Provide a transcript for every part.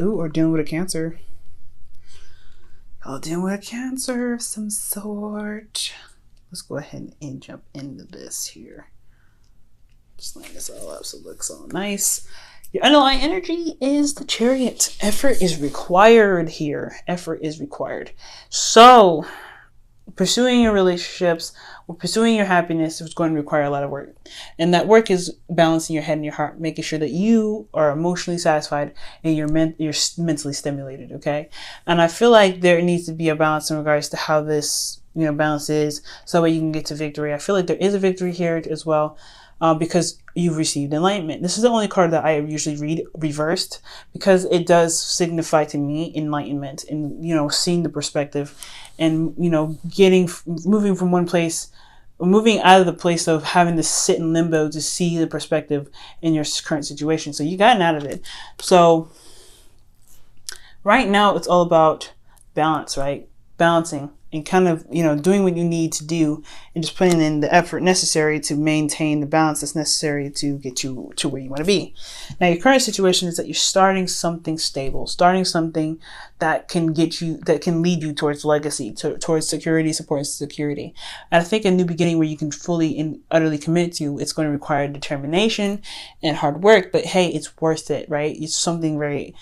Ooh, or dealing with a Cancer. Y'all dealing with a Cancer of some sort. Let's go ahead and jump into this here. Just line this all up so it looks all nice. Your underlying energy is the Chariot. Effort is required here. Effort is required. So, pursuing your relationships or pursuing your happiness is going to require a lot of work. And that work is balancing your head and your heart, making sure that you are emotionally satisfied and you're mentally stimulated, okay? And I feel like there needs to be a balance in regards to how this, balance is, so that you can get to victory. I feel like there is a victory here as well. Because you've received enlightenment. This is the only card that I usually read reversed, because it does signify to me enlightenment and, seeing the perspective and, moving from one place, moving out of the place of having to sit in limbo to see the perspective in your current situation. So you gotten out of it. So right now it's all about balance, right? Balancing and kind of, doing what you need to do and just putting in the effort necessary to maintain the balance that's necessary to get you to where you want to be. Now, your current situation is that you're starting something stable, starting something that can lead you towards legacy, towards security, support and security. And I think a new beginning where you can fully and utterly commit to, it's going to require determination and hard work, but hey, it's worth it, right? It's something very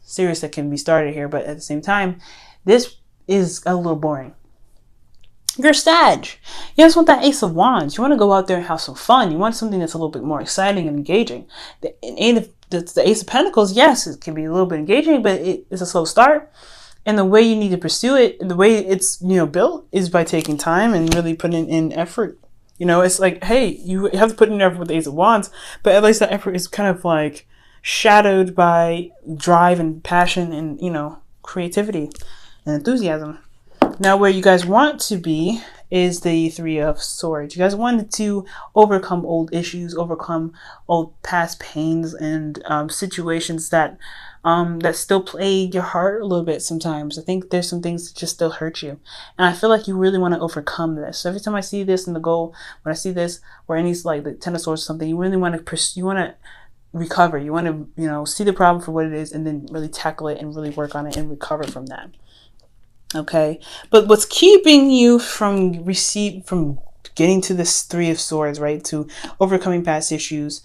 serious that can be started here, but at the same time, this is a little boring. You're Sag. You guys want that Ace of Wands. You want to go out there and have some fun. You want something that's a little bit more exciting and engaging. The Ace of Pentacles, yes, it can be a little bit engaging, but it's a slow start. And the way you need to pursue it, the way it's built, is by taking time and really putting in effort. It's like, hey, you have to put in effort with the Ace of Wands, but at least that effort is kind of like shadowed by drive and passion and, creativity and enthusiasm. Now, where you guys want to be is the Three of Swords. You guys wanted to overcome old issues, overcome old past pains and situations that still plague your heart a little bit sometimes. I think there's some things that just still hurt you. And I feel like you really want to overcome this. So every time I see this in the goal, when I see this, or any like the Ten of Swords or something, you really want to pursue, you want to recover. You want to, see the problem for what it is and then really tackle it and really work on it and recover from that. Okay. But what's keeping you from getting to this Three of Swords, right, to overcoming past issues,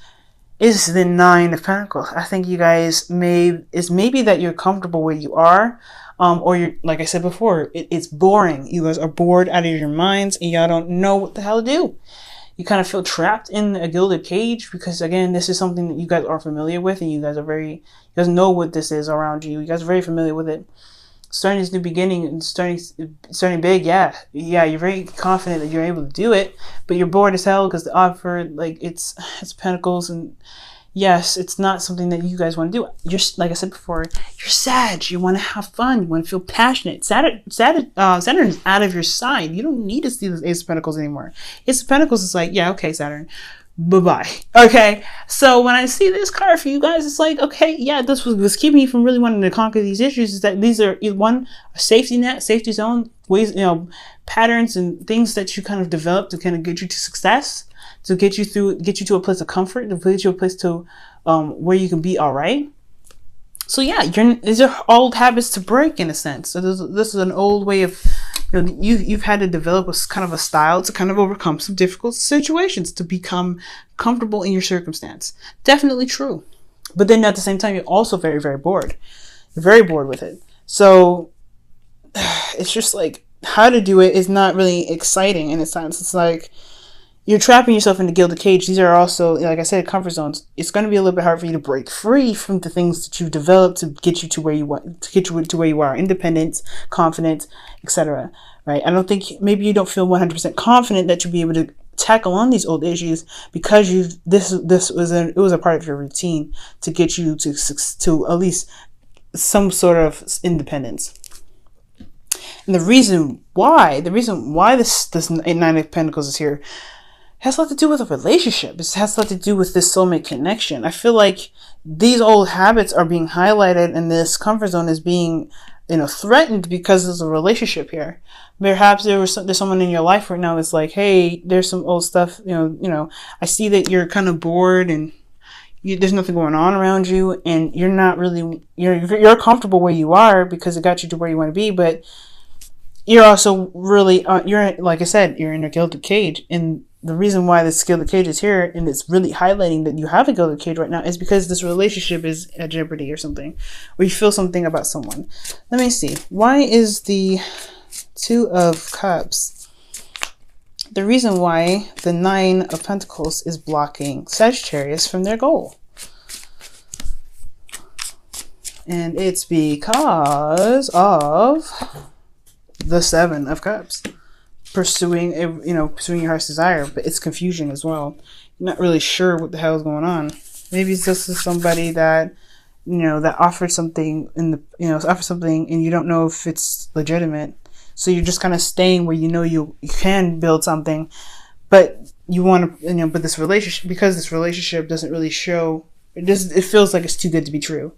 is the Nine of Pentacles. I think you guys maybe that you're comfortable where you are, or you're, like I said before, it's boring. You guys are bored out of your minds and y'all don't know what the hell to do. You kind of feel trapped in a gilded cage because, again, this is something that you guys are familiar with and you guys know what this is around you. You guys are very familiar with it. Starting this new beginning and starting big, yeah, you're very confident that you're able to do it, but you're bored as hell because the offer, like, it's Pentacles, and yes, it's not something that you guys want to do. You're, like I said before, you're Sag. You want to have fun. You want to feel passionate. Saturn is out of your side. You don't need to see this Ace of Pentacles anymore. Ace of Pentacles is like, yeah, okay, Saturn, bye-bye. Okay, so when I see this card for you guys, it's like, okay, yeah, this was keeping you from really wanting to conquer these issues, is that these are, one, a safety net, safety zone, ways, patterns and things that you kind of develop to kind of get you to success, to get you to a place of comfort, to get you a place to where you can be all right. So yeah, these are old habits to break, in a sense. So this is an old way of, you've had to develop a kind of a style to kind of overcome some difficult situations, to become comfortable in your circumstance. Definitely true. But then at the same time, you're also very, very bored. You're very bored with it. So it's just like, how to do it is not really exciting in a sense. It's like you're trapping yourself in the gilded cage. These are also, like I said, comfort zones. It's going to be a little bit hard for you to break free from the things that you've developed to get you to where you want, to get you to where you are, independence, confidence, etc. Right? I don't think, maybe you don't feel 100% confident that you'll be able to tackle on these old issues because it was a part of your routine to get you to at least some sort of independence. And the reason why this Nine of Pentacles is here has a lot to do with a relationship. It has a lot to do with this soulmate connection. I feel like these old habits are being highlighted and this comfort zone is being, threatened because there's a relationship here. Perhaps there's someone in your life right now that's like, hey, there's some old stuff, I see that you're kind of bored and, there's nothing going on around you, and you're not really, you're comfortable where you are because it got you to where you want to be, but you're also really, you're, like I said, you're in a gilded cage. And the reason why this gilded cage is here, and it's really highlighting that you have a gilded cage right now, is because this relationship is at jeopardy or something, or you feel something about someone. Let me see. Why is the Two of Cups? The reason why the Nine of Pentacles is blocking Sagittarius from their goal. And it's because of the Seven of Cups. Pursuing pursuing your heart's desire, but it's confusion as well. You're not really sure what the hell is going on. Maybe it's just somebody that, that offered something offered something and you don't know if it's legitimate. So you're just kind of staying where you can build something, but you want to, but this relationship, because this relationship doesn't really show, it feels like it's too good to be true.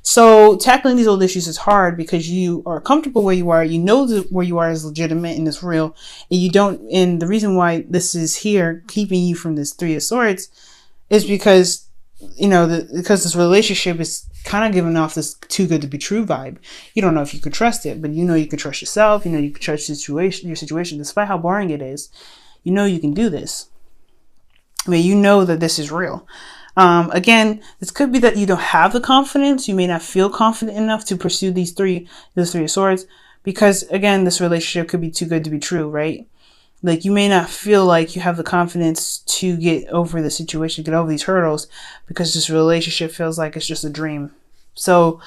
So tackling these old issues is hard because you are comfortable where you are. You know that where you are is legitimate and it's real. And you don't, and the reason why this is here keeping you from this Three of Swords is because, because this relationship is kind of giving off this too good to be true vibe. You don't know if you can trust it, but you can trust yourself. You can trust your situation, despite how boring it is. You can do this. I mean, you know that this is real. Again, this could be that you don't have the confidence. You may not feel confident enough to pursue these Three of Swords because, again, this relationship could be too good to be true, right? Like, you may not feel like you have the confidence to get over the situation, get over these hurdles, because this relationship feels like it's just a dream. So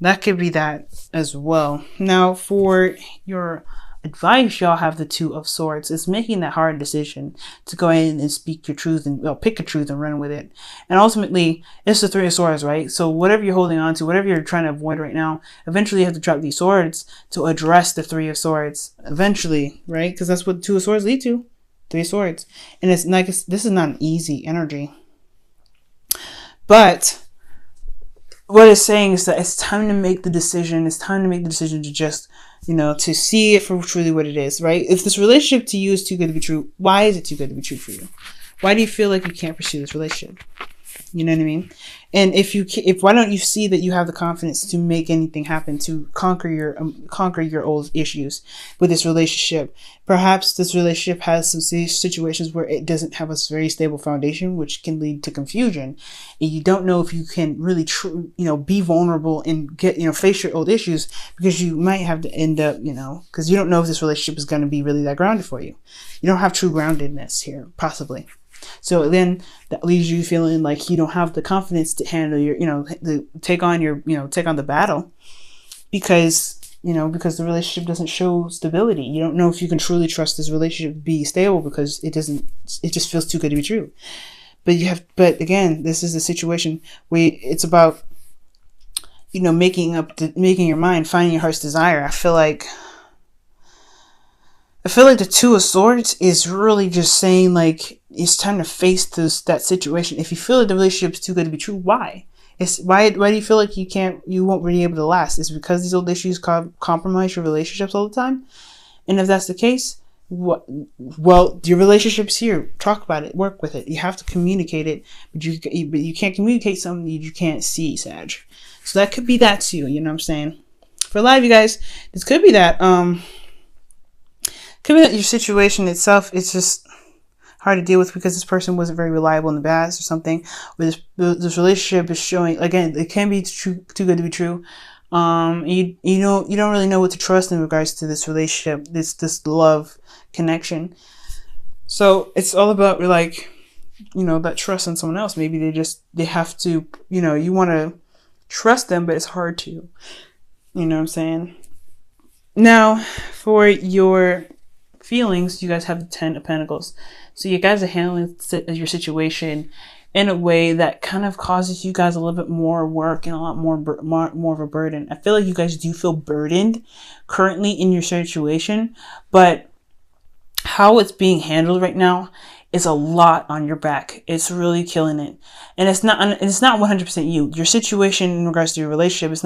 that could be that as well. Now, for your advice, y'all have the Two of Swords. It's making that hard decision to go in and speak your truth and pick a truth and run with it. And ultimately, it's the Three of Swords, right? So whatever you're holding on to, whatever you're trying to avoid right now, eventually you have to drop these swords to address the Three of Swords. Eventually, right? Because that's what Two of Swords lead to. Three of Swords. And it's like, this is not an easy energy. But what it's saying is that it's time to make the decision. It's time to make the decision to just, to see it for truly what it is, right? If this relationship to you is too good to be true, why is it too good to be true for you? Why do you feel like you can't pursue this relationship? You know what I mean? And why don't you see that you have the confidence to make anything happen, to conquer your old issues with this relationship? Perhaps this relationship has some situations where it doesn't have a very stable foundation, which can lead to confusion. And you don't know if you can really, be vulnerable and get, face your old issues, because you might have to end up, because you don't know if this relationship is going to be really that grounded for you. You don't have true groundedness here, possibly. So then that leaves you feeling like you don't have the confidence to handle your, take on the battle, because the relationship doesn't show stability. You don't know if you can truly trust this relationship to be stable because it just feels too good to be true. But again, this is a situation where it's about, making your mind, finding your heart's desire. I feel like the Two of Swords is really just saying, like, it's time to face that situation. If you feel like the relationship is too good to be true, why? Why do you feel like you won't be able to last? It's because these old issues compromise your relationships all the time? And if that's the case, well, your relationship's here. Talk about it. Work with it. You have to communicate it, but you can't communicate something you can't see, Sag. So that could be that too. You know what I'm saying? For a lot of you guys, this could be that. Could be that your situation itself is just hard to deal with because this person wasn't very reliable in the past or something. Or this relationship is showing, again, it can be too good to be true. You don't really know what to trust in regards to this relationship, this love connection. So it's all about, like, that trust in someone else. Maybe they have to, you want to trust them, but it's hard to. You know what I'm saying? Now, for your feelings, you guys have the Ten of Pentacles. So you guys are handling your situation in a way that kind of causes you guys a little bit more work and a lot more of a burden. I feel like you guys do feel burdened currently in your situation, but how it's being handled right now is a lot on your back. It's really killing it. And it's not 100% you. Your situation in regards to your relationship is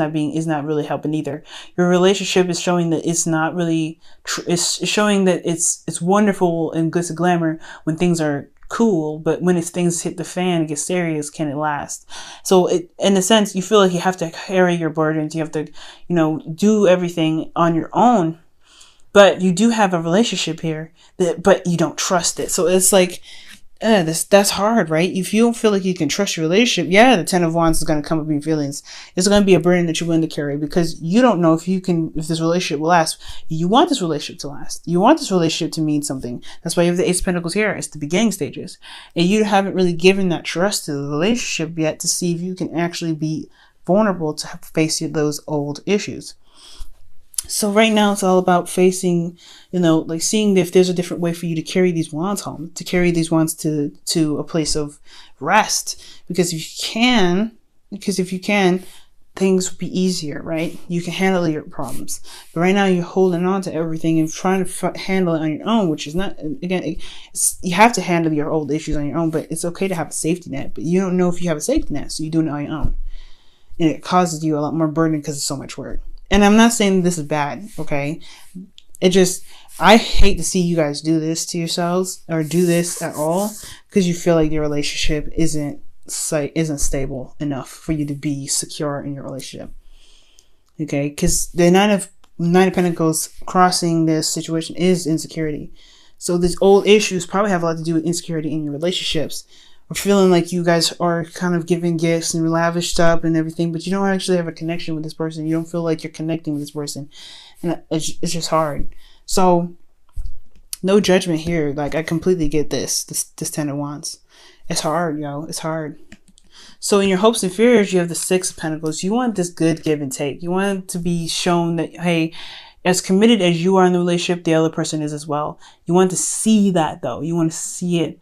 not really helping either. Your relationship is showing that it's not really it's showing that it's wonderful and glitz and glamour when things are cool, but when things hit the fan, it gets serious, can it last? So in a sense, you feel like you have to carry your burdens. You have to, do everything on your own. But you do have a relationship here, but you don't trust it. So it's like, that's hard, right? If you don't feel like you can trust your relationship, yeah, the Ten of Wands is going to come up in your feelings. It's going to be a burden that you're willing to carry because you don't know if this relationship will last. You want this relationship to last. You want this relationship to mean something. That's why you have the Ace of Pentacles here. It's the beginning stages. And you haven't really given that trust to the relationship yet to see if you can actually be vulnerable to face those old issues. So right now it's all about facing, like seeing if there's a different way for you to carry these wands home, to carry these wands to a place of rest. Because if you can, things will be easier, right? You can handle your problems. But right now you're holding on to everything and trying to handle it on your own, which is not, again, you have to handle your old issues on your own, but it's okay to have a safety net. But you don't know if you have a safety net, so you're doing it on your own. And it causes you a lot more burden because it's so much work. And I'm not saying this is bad, okay? I hate to see you guys do this to yourselves or do this at all because you feel like your relationship isn't stable enough for you to be secure in your relationship, okay? Because the Nine of Pentacles crossing this situation is insecurity. So these old issues probably have a lot to do with insecurity in your relationships. Or feeling like you guys are kind of giving gifts and lavished up and everything, but you don't actually have a connection with this person. You don't feel like you're connecting with this person. And it's just hard. So, no judgment here. Like, I completely get this Ten of Wands. It's hard, yo. It's hard. So, in your hopes and fears, you have the Six of Pentacles. You want this good give and take. You want it to be shown that, hey, as committed as you are in the relationship, the other person is as well. You want to see that, though. You want to see it.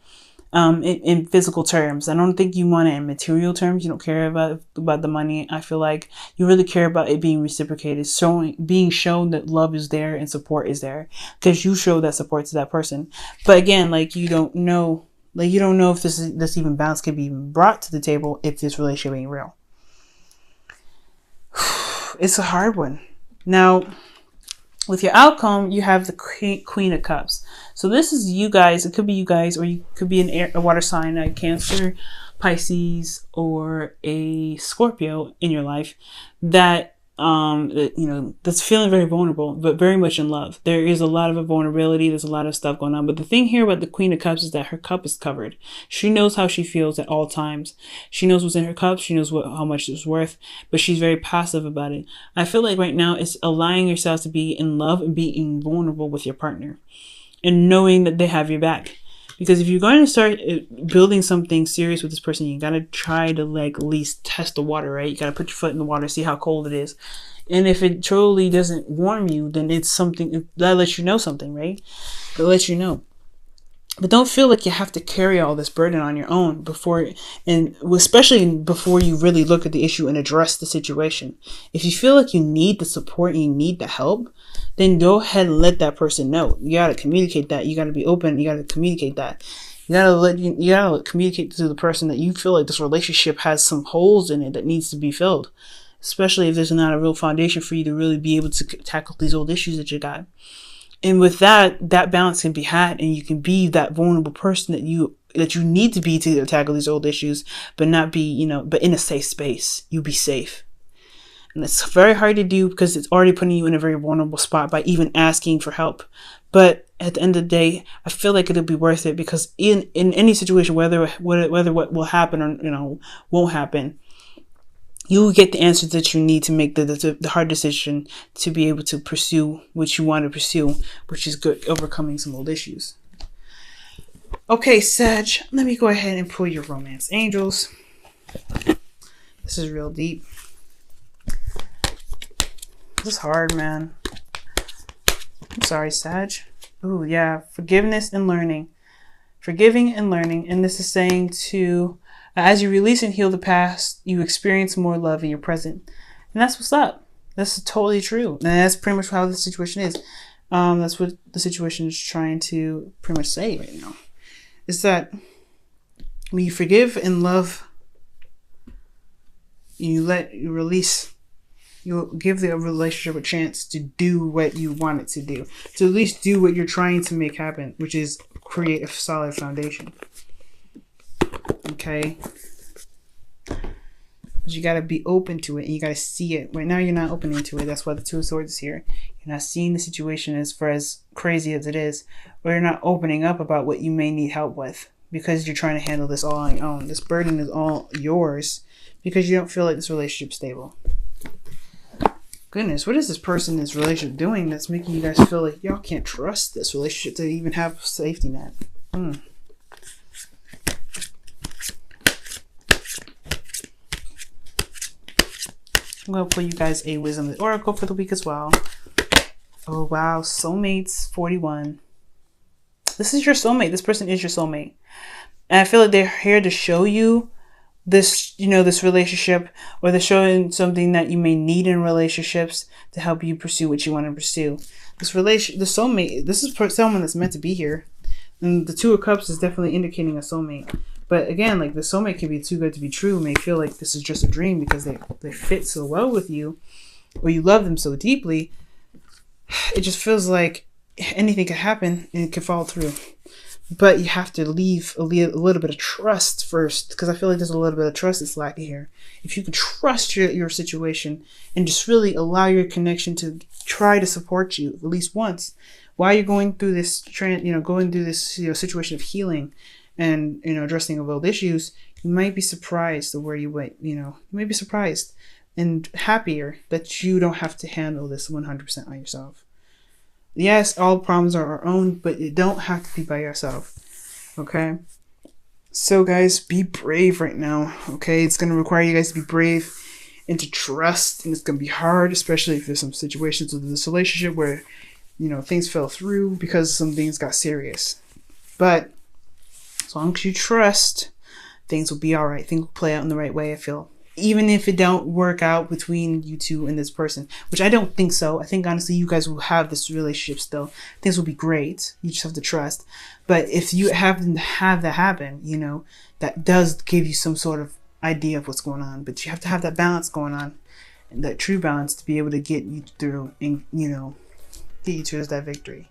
In physical terms. I don't think you want it in material terms. You don't care about the money. I feel like you really care about it being reciprocated, being shown that love is there and support is there because you show that support to that person. But again, like you don't know if this even balance can be even brought to the table if this relationship ain't real. It's a hard one. Now, with your outcome, you have the Queen of Cups. So this is you guys. It could be you guys, or you could be a water sign, like Cancer, Pisces, or a Scorpio in your life that that's feeling very vulnerable, but very much in love. There is a lot of vulnerability. There's a lot of stuff going on. But the thing here about the Queen of Cups is that her cup is covered. She knows how she feels at all times. She knows what's in her cup. She knows how much it's worth, but she's very passive about it. I feel like right now it's allowing yourselves to be in love and being vulnerable with your partner and knowing that they have your back. Because if you're going to start building something serious with this person, you got to try to at least test the water, right? You got to put your foot in the water, see how cold it is. And if it truly doesn't warm you, then it's something that lets you know something, right? It lets you know. But don't feel like you have to carry all this burden on your own especially before you really look at the issue and address the situation. If you feel like you need the support and you need the help, then go ahead and let that person know. You got to communicate that. You got to be open. You got to communicate that. You got to communicate to the person that you feel like this relationship has some holes in it that needs to be filled. Especially if there's not a real foundation for you to really be able to tackle these old issues that you got. And with that balance can be had, and you can be that vulnerable person that you need to be to tackle these old issues, but not be, but in a safe space. You be safe. And it's very hard to do because it's already putting you in a very vulnerable spot by even asking for help. But at the end of the day, I feel like it'll be worth it because in any situation, whether what will happen or, won't happen, you will get the answers that you need to make the hard decision to be able to pursue what you want to pursue, which is good, overcoming some old issues. Okay, Sag, let me go ahead and pull your romance angels. This is real deep. This is hard, man. I'm sorry, Sag. Ooh, yeah, forgiveness and learning. Forgiving and learning. And this is saying to... as you release and heal the past, you experience more love in your present. And that's what's up. That's totally true. And that's pretty much how the situation is. That's what the situation is trying to pretty much say right now. Is that when you forgive and love, you release, you'll give the relationship a chance to do what you want it to do. To at least do what you're trying to make happen, which is create a solid foundation. Okay. But you got to be open to it, and you got to see it. Right now, you're not opening to it. That's why the Two of Swords is here. You're not seeing the situation as far as crazy as it is, or you're not opening up about what you may need help with because you're trying to handle this all on your own. This burden is all yours because you don't feel like this relationship's stable. Goodness, what is this person in this relationship doing that's making you guys feel like y'all can't trust this relationship to even have a safety net? I'm going to pull you guys a Wisdom Oracle for the week as well. Oh, wow. Soulmates 41. This is your soulmate. This person is your soulmate. And I feel like they're here to show you this, you know, this relationship, or they're showing something that you may need in relationships to help you pursue what you want to pursue. This the soulmate, this is someone that's meant to be here. And the Two of Cups is definitely indicating a soulmate. But again, like the soulmate can be too good to be true. May feel like this is just a dream because they fit so well with you, or you love them so deeply. It just feels like anything could happen and it could fall through. But you have to leave a little bit of trust first, because I feel like there's a little bit of trust that's lacking here. If you can trust your situation and just really allow your connection to try to support you at least once while you're going through this situation of healing and addressing of old issues, you might be surprised of where you went. You may be surprised and happier that you don't have to handle this 100% on yourself. Yes, all problems are our own, but you don't have to be by yourself. Okay? So guys, be brave right now. Okay? It's going to require you guys to be brave and to trust, and it's going to be hard, especially if there's some situations with this relationship where things fell through because some things got serious. But as long as you trust, things will be all right. Things will play out in the right way, I feel. Even if it don't work out between you two and this person, which I don't think so. I think honestly you guys will have this relationship still. Things will be great. You just have to trust. But if you happen to have that happen, that does give you some sort of idea of what's going on. But you have to have that balance going on, and that true balance to be able to get you through and get you to that victory.